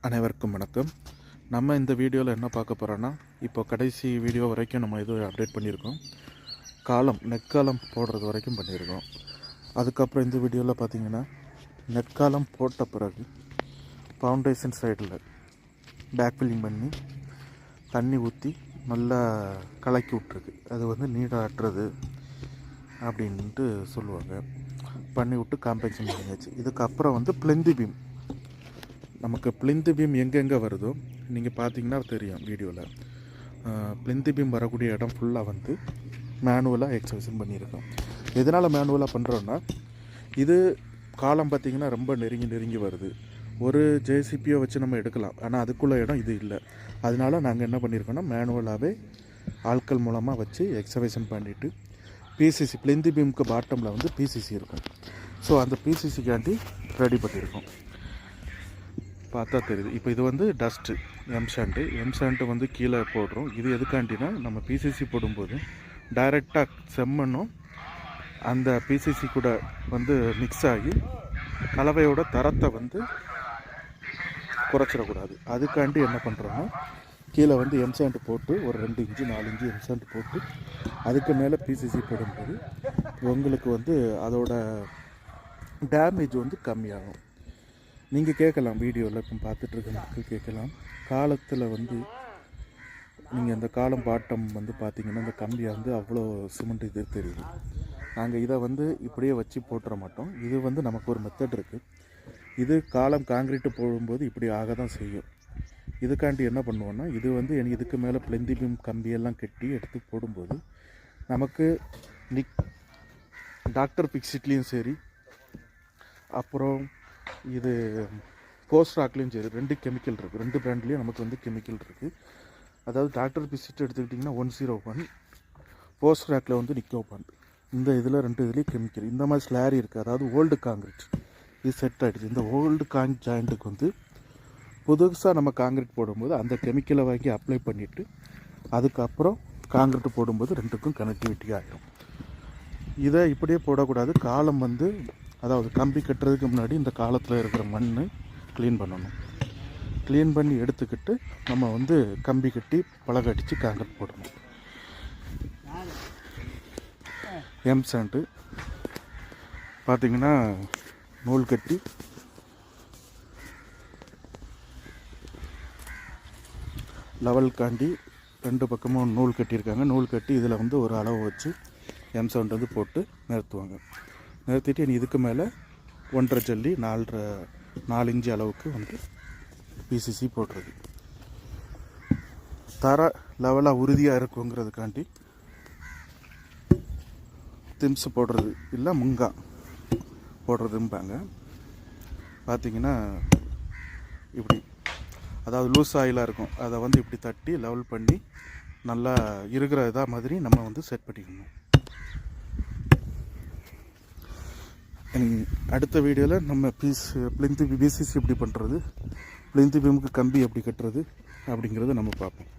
அனைவருக்கும் வணக்கம். நம்ம இந்த வீடியோவில் என்ன பார்க்க போகிறோன்னா, இப்போ கடைசி வீடியோ வரைக்கும் நம்ம இது அப்டேட் பண்ணியிருக்கோம். நெற்காலம் போடுறது வரைக்கும் பண்ணியிருக்கோம். அதுக்கப்புறம் இந்த வீடியோவில் பார்த்திங்கன்னா, நெற்காலம் போட்ட பிறகு ஃபவுண்டேஷன் சைடில் பேக் ஃபில்லிங் பண்ணி தண்ணி ஊற்றி நல்லா கலக்கி விட்ருக்கு. அது நீடாட்டுறது அப்படின்ட்டு சொல்லுவாங்க. பண்ணி விட்டு காம்பேக்ஷன் பண்ணியாச்சு. இதுக்கப்புறம் பிளெந்தி பீம். நமக்கு பிளிந்து பீம் எங்கெங்கே வருதோ நீங்கள் பார்த்தீங்கன்னா தெரியும் வீடியோவில். பிளிந்து பீம் வரக்கூடிய இடம் ஃபுல்லாக மேனுவலாக எக்ஸவேஷன் பண்ணியிருக்கோம். எதனால் மேனுவலாக பண்ணுறோன்னா, இது காலம் பார்த்திங்கன்னா ரொம்ப நெருங்கி வருது. ஒரு ஜேசிபியை வச்சு நம்ம எடுக்கலாம், ஆனால் அதுக்குள்ளே இடம் இது இல்லை. அதனால நாங்கள் என்ன பண்ணியிருக்கோன்னா, மேனுவலாகவே ஆட்கள் மூலமாக வச்சு எக்ஸவேஷன் பண்ணிவிட்டு பிசிசி பிளிந்து பீமுக்கு பாட்டமில் பிசிசி இருக்கும். ஸோ அந்த பிசிசிக்காண்டி ரெடி பண்ணியிருக்கோம். பார்த்தா தெரியுது. இப்போ இது டஸ்ட்டு எம்சாண்ட்டு கீழே போடுறோம். இது எதுக்காண்டினா, நம்ம பிசிசி போடும்போது டைரெக்டாக செம்மண்ணும் அந்த பிசிசி கூட மிக்ஸ் ஆகி கலவையோட தரத்தை குறைச்சிடக்கூடாது. அதுக்காண்டி என்ன பண்ணுறோன்னா, கீழே எம்சாண்ட் போட்டு ஒரு 2 இன்ச்சு 4 இன்ச்சு எம்சாண்ட் போட்டு அதுக்கு மேலே பிசிசி போடும்போது உங்களுக்கு அதோட டேமேஜ் கம்மியாகும். நீங்கள் கேட்கலாம், வீடியோவில் இப்போ பார்த்துட்ருக்க மக்கள் கேட்கலாம், காலத்தில் நீங்கள் அந்த காலம் பாட்டம் பார்த்தீங்கன்னா அந்த கம்பியை அவ்வளோ சிமெண்ட் இது தெரியுது. நாங்கள் இதை இப்படியே வச்சு போட்டுற மாட்டோம். இது நமக்கு ஒரு மெத்தட் இருக்குது. இது காலம் காங்கிரீட்டு போடும்போது இப்படி ஆக தான் செய்யும். இதுக்காண்டி என்ன பண்ணுவோன்னா, இது இதுக்கு மேலே பிளெந்தி பீம் கம்பியெல்லாம் கட்டி எடுத்து போடும்போது நமக்கு டாக்டர் பிக்சிட்லேயும் சரி, அப்புறம் இது போஸ்ட் ராக்லேயும் சரி, 2 கெமிக்கல் இருக்குது. 2 பிராண்ட்லேயும் நமக்கு கெமிக்கல் இருக்குது. அதாவது டாக்டர் பிசிட் எடுத்துக்கிட்டிங்கன்னா 101, போஸ்ட் ராக்கில் நிக்கோபான். இந்த இதில் 2 இதுலேயும் கெமிக்கல். இந்த மாதிரி ஸ்லாரி இருக்குது. அதாவது ஓல்டு காங்கிரீட் இது செட் ஆகிடுச்சு. இந்த ஓல்டு ஜாயிண்ட்டுக்கு புதுசாக நம்ம காங்கிரீட் போடும்போது அந்த கெமிக்கலை வாங்கி அப்ளை பண்ணிவிட்டு அதுக்கப்புறம் காங்கிரீட் போடும்போது 2க்கும் கனெக்டிவிட்டி ஆகிடும். இதை இப்படியே போடக்கூடாது. காலம் அதாவது கம்பி கட்டுறதுக்கு முன்னாடி இந்த காலத்தில் இருக்கிற மண் க்ளீன் பண்ணணும். க்ளீன் பண்ணி எடுத்துக்கிட்டு நம்ம கம்பி கட்டி பலகை அடித்து காங்கிரீட் போடணும். எம்சாண்டு பார்த்திங்கன்னா நூல் கட்டி லெவல் காண்டி 2 பக்கமும் நூல் கட்டியிருக்காங்க. நூல் கட்டி இதில் ஒரு அளவு வச்சு எம்சாண்ட் போட்டு நிறுத்துவாங்க. நிறுத்திட்டு இதுக்கு மேலே 1.5 ஜல்லி 4 இன்ச்சு அளவுக்கு பிசிசி போடுறது. தர லெவலாக உறுதியாக இருக்குங்கிறதுக்காண்டி திம்ஸ் போடுறது இல்லை முங்கா போடுறதும்பாங்க. பார்த்திங்கன்னா இப்படி, அதாவது லூஸ் ஆயிலாக இருக்கும். அதை இப்படி தட்டி லெவல் பண்ணி நல்லா இருக்கிற இதாக மாதிரி நம்ம செட் பண்ணிக்கணும். அடுத்த வீடியோவில் நம்ம பிளிந்து பிசிசி எப்படி பண்ணுறது, பிளிந்து பீமுக்கு கம்பி எப்படி கட்டுறது அப்படிங்கிறத நம்ம பார்ப்போம்.